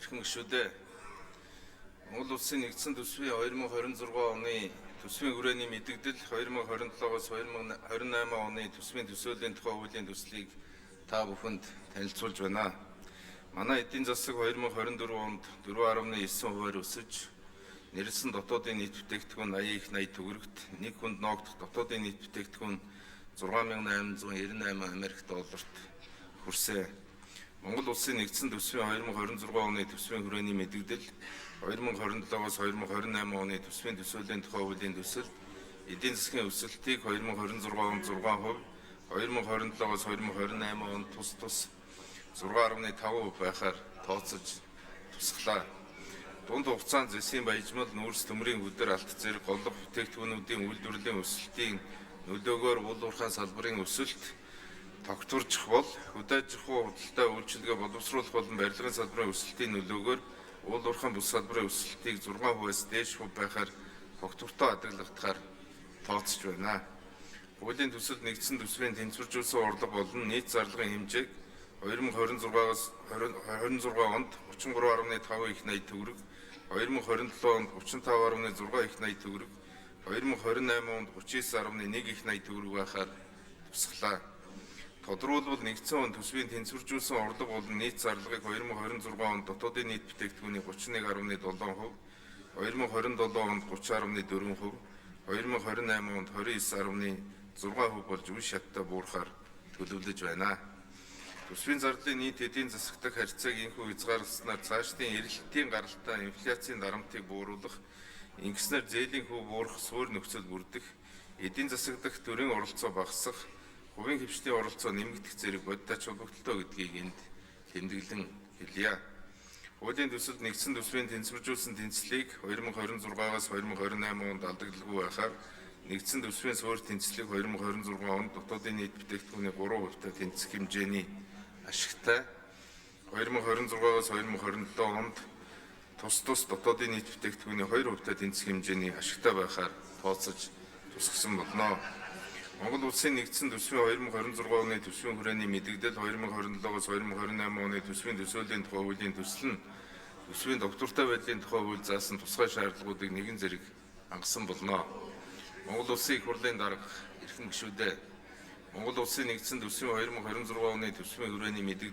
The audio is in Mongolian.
Эрхэм гишүүдээ Монгол Улсын нэгдсэн төсвийн 2026 оны төсвийн хүрээний мэдэгдэл 2027-оос 2028 оны төсвийн төсөөллийн тухай хуулийн төслийг та бүхэнд танилцуулж байна. Манай эдийн засаг 2024 онд 4.9%-аар өсөж нэрлсэн дотоодын нийт бүтээгдэхүүн 80 их 80 төгрөгт нэг хүнд ноогдох дотоодын нийт бүтээгдэхүүн 6,898 Америк долларт хүрсэн. Монгол Улсын нэгдсэн төсвийн 2026 оны төсвийн хүрээний мэдэгдэл 2027-оос 2028 оны төсвийн төсөөлийн тухай хуулийн төсөлд эдийн засгийн өсөлтийг 2026 онд 6%, 2027-оос 2028 онд тус 6.5% байхаар тооцож тусглаа. Дунд хугацаанд зэсийн баяжмал, нүүрс төмрийн хөдөр алт зэрэг голлох бүтээгдэхүүнүүдийн үйлдвэрлэлийн өсөлтийн нөлөөгөөр уул уурхайн салбарын өсөлт тогтворчих бол хөдөө аж ахуй худалдаа үйлчилгээ боловсруулах болон барилгын салбарын өсөлтийн нөлөөгөөр уул уурхайн бүс салбарын өсөлтийг 6%-аас дээш байхаар тогтвортой хадгалагдахаар тооцож байна. Хуулийн төсөлд нэгдсэн төсвийн тэнцвэржүүлсэн орлого болон нийт зарлигын хэмжээг 2026-аас 2026 онд 33.5 их 80 төгрөг, 2027 онд 35.6 их 80 төгрөг, 2028 онд 39.1 их 80 төгрөг байхаар тусглаа. Тодорхойлбол нэгдсэн он төсвийн тэнцвэржүүлсэн орлого болон нийт зарлагыг 2026 онд дотоодын нийт бүтээгдэхүүний 31.7%, 2027 онд 30.4%, 2028 онд 29.6% болж үе шаттай буурахаар төлөвлөж байна. Төсвийн зарлалын нийт эдийн засаг дахь харьцааг энэхүү хязгаарлалснаар цаашдын эрэлтийн гаралтай инфляцийн дарамтыг бууруулах, ингэснээр зээлийн хөв буурах суурь нөхцөл бүрдэх, эдийн засаг дахь төрийн оролцоо багасах, хувийн хвшлийн оролцоо нэмэгдэх зэрэг бодит ач холбогдолтой гэдгийг энд тэмдэглэн хэлье. Хуулийн төсөлд нэгдсэн төсвийн тэнцвэржүүлсэн тэнцлийг 2026-аас 2028 онд алдагдaltaгүй байхаар нэгдсэн төсвийн суурь тэнцлийг 2026 онд дотоодын нийт бүтээгдэхүүний 3%-тай тэнцэх хэмжээний ашигтай, 2026-аас 2027 онд тус дотоодын нийт бүтээгдэхүүний 2%-тай тэнцэх хэмжээний ашигтай байхаар тооцож тусгасан болно. Монгол Улсын нэгдсэн төсвийн 2026 оны төсвийн хүрээний мэдэгдэл 2027-оос 2028 оны төсвийн төсөөлийн тухай хуулийн төсөл нь төсвийн доктортой байдлын тухай хууль заасан тусгай шаардлагуудыг нэгэн зэрэг хангасан болно. Монгол Улсын их хурлын дарга эрхэм гишүүдээ Монгол Улсын нэгдсэн төсвийн 2026 оны төсвийн хүрээний мэдэгдэл